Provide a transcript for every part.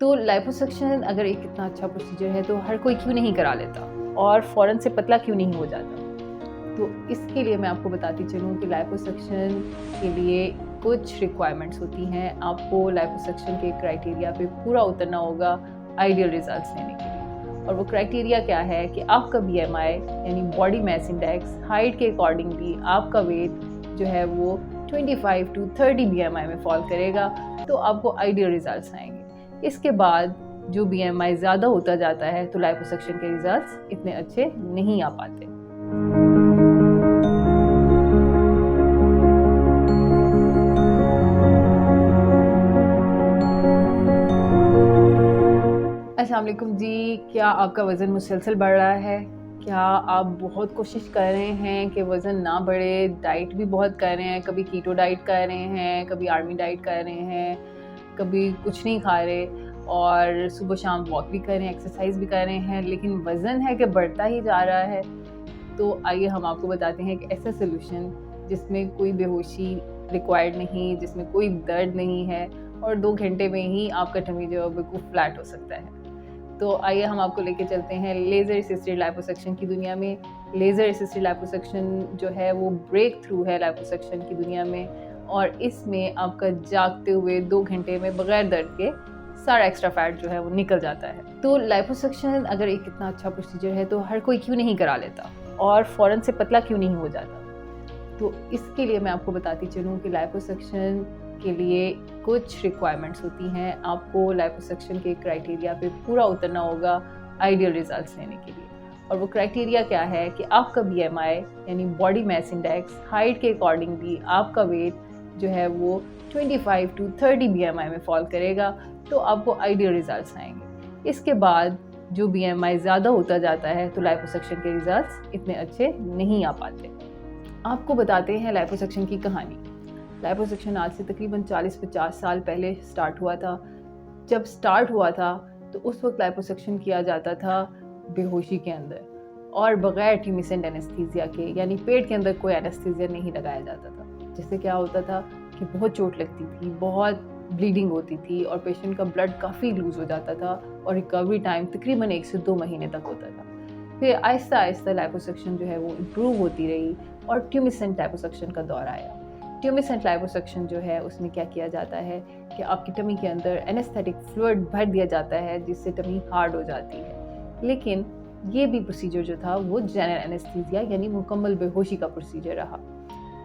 तो लाइपोसक्शन अगर एक इतना अच्छा प्रोसीजर है तो हर कोई क्यों नहीं करा लेता और फ़ौरन से पतला क्यों नहीं हो जाता? तो इसके लिए मैं आपको बताती चलूँ कि लाइपोसक्शन के लिए कुछ रिक्वायरमेंट्स होती हैं। आपको लाइपोसक्शन के क्राइटेरिया पे पूरा उतरना होगा आइडियल रिजल्ट्स लेने के लिए। और वो क्राइटेरिया क्या है कि आपका बीएमआई यानी बॉडी मास इंडेक्स हाइट के अकॉर्डिंगली आपका वेट जो है वो 25 टू 30 बीएमआई में फॉल करेगा, तो आपको आइडियल रिजल्ट्स आएंगे। इसके बाद जो बीएमआई ज़्यादा होता जाता है तो लाइपोसक्शन के रिजल्ट्स इतने अच्छे नहीं आ पाते। अस्सलाम वालेकुम जी, क्या आपका वज़न मुसलसल बढ़ रहा है? क्या आप बहुत कोशिश कर रहे हैं कि वज़न ना बढ़े, डाइट भी बहुत कर रहे हैं, कभी कीटो डाइट कर रहे हैं, कभी आर्मी डाइट कर रहे हैं, कभी कुछ नहीं खा रहे और सुबह शाम वॉक भी कर रहे हैं, एक्सरसाइज भी कर रहे हैं, लेकिन वज़न है कि बढ़ता ही जा रहा है। तो आइए हम आपको बताते हैं एक ऐसा सॉल्यूशन जिसमें कोई बेहोशी रिक्वायर्ड नहीं, जिसमें कोई दर्द नहीं है और 2 घंटे में ही आपका टमी जो है बिल्कुल फ्लैट हो सकता है। तो आइए हम आपको लेके चलते हैं लेज़र असिस्टेड लाइपोसक्शन की दुनिया में। लेज़र असिस्टेड लाइपोसक्शन जो है वो ब्रेक थ्रू है लाइपोसक्शन की दुनिया में, और इसमें आपका जागते हुए 2 घंटे में बगैर दर्द के सारा एक्स्ट्रा फैट जो है वो निकल जाता है। तो लाइपोसक्शन अगर एक इतना अच्छा प्रोसीजर है तो हर कोई क्यों नहीं करा लेता और फ़ौरन से पतला क्यों नहीं हो जाता? तो इसके लिए मैं आपको बताती चलूँ कि लाइपोसक्शन के लिए कुछ रिक्वायरमेंट्स होती हैं। आपको लाइपोसक्शन के क्राइटेरिया पे पूरा उतरना होगा आइडियल रिजल्ट्स लेने के लिए। और वो क्राइटेरिया क्या है कि आपका बीएमआई यानी बॉडी मास इंडेक्स हाइट के अकॉर्डिंगली आपका वेट जो है वो 25 टू 30 बीएमआई में फॉल करेगा, तो आपको आइडियल रिजल्ट्स आएंगे। इसके बाद जो बीएमआई ज़्यादा होता जाता है तो लाइपोसक्शन के रिजल्ट्स इतने अच्छे नहीं आ पाते। आपको बताते हैं लाइपोसक्शन की कहानी। लाइपोसक्शन आज से तकरीबन 40-50 साल पहले स्टार्ट हुआ था। जब स्टार्ट हुआ था तो उस वक्त लाइपोसक्शन किया जाता था बेहोशी के अंदर और बगैर ट्यूमिसेंट एनेस्थीसिया के, यानी पेट के अंदर कोई एनेस्थीसिया नहीं लगाया जाता था। जिससे क्या होता था कि बहुत चोट लगती थी, बहुत ब्लीडिंग होती थी और पेशेंट का ब्लड काफ़ी लूज़ हो जाता था और रिकवरी टाइम तकरीबन 1 से 2 महीने तक होता था। फिर आहिस्ता आहिस्ता लाइपोसक्शन जो है वो इम्प्रूव होती रही और ट्यूमिसेंट लाइपोसक्शन का दौर आया। ट्यूमिसेंट लाइपोसक्शन जो है उसमें क्या किया जाता है कि आपकी टमी के अंदर एनेस्थेटिक फ्लूइड भर दिया जाता है जिससे टमी हार्ड हो जाती है। लेकिन ये भी प्रोसीजर जो था वो जनरल एनेस्थीसिया यानी मुकम्मल बेहोशी का प्रोसीजर रहा।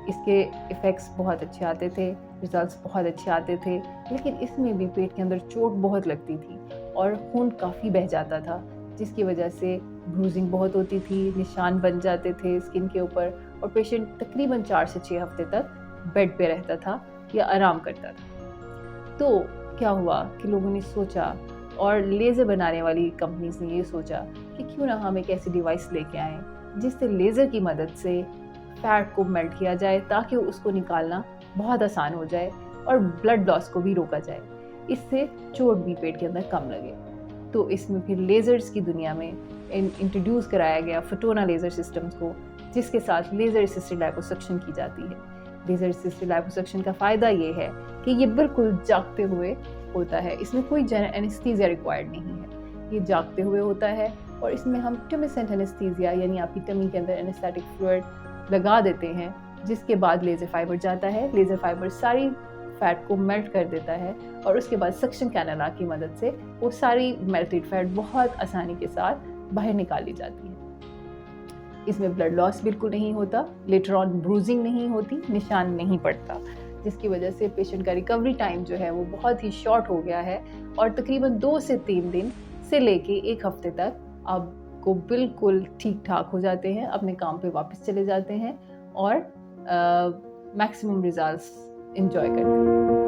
इसके इफ़ेक्ट्स बहुत अच्छे आते थे, रिजल्ट्स बहुत अच्छे आते थे, लेकिन इसमें भी पेट के अंदर चोट बहुत लगती थी और खून काफ़ी बह जाता था, जिसकी वजह से ब्रूजिंग बहुत होती थी, निशान बन जाते थे स्किन के ऊपर और पेशेंट तकरीबन 4 से 6 हफ्ते तक बेड पे रहता था या आराम करता था। तो क्या हुआ कि लोगों ने सोचा और लेज़र बनाने वाली कंपनीज ने ये सोचा कि क्यों ना हम एक ऐसी डिवाइस लेके आएँ जिससे लेज़र की मदद से फैट को मेल्ट किया जाए ताकि उसको निकालना बहुत आसान हो जाए और ब्लड लॉस को भी रोका जाए। इससे चोट भी पेट के अंदर कम लगे। तो इसमें फिर लेज़र्स की दुनिया में इंट्रोड्यूस कराया गया फोटोना लेज़र सिस्टम्स को, जिसके साथ लेज़र असिस्टेड लाइपोसक्शन की जाती है। लेज़र असिस्टेड लाइपोसक्शन का फ़ायदा ये है कि ये बिल्कुल जागते हुए होता है, इसमें कोई जनरल एनेस्थीसिया रिक्वायर्ड नहीं है। ये जागते हुए होता है और इसमें हम ट्यूमिसेंट एनेस्थीसिया यानी आपकी टमी के अंदर एनेस्थेटिक फ्लूइड लगा देते हैं, जिसके बाद लेज़र फाइबर जाता है। लेज़र फाइबर सारी फैट को मेल्ट कर देता है और उसके बाद सक्शन कैनुला की मदद से वो सारी मेल्टेड फैट बहुत आसानी के साथ बाहर निकाली जाती है। इसमें ब्लड लॉस बिल्कुल नहीं होता, लेटर ऑन ब्रूजिंग नहीं होती, निशान नहीं पड़ता, जिसकी वजह से पेशेंट का रिकवरी टाइम जो है वो बहुत ही शॉर्ट हो गया है और तकरीबन 2 से 3 दिन से लेके 1 हफ्ते तक आपको बिल्कुल ठीक ठाक हो जाते हैं, अपने काम पे वापस चले जाते हैं और मैक्सिमम रिजल्ट्स एंजॉय करते हैं।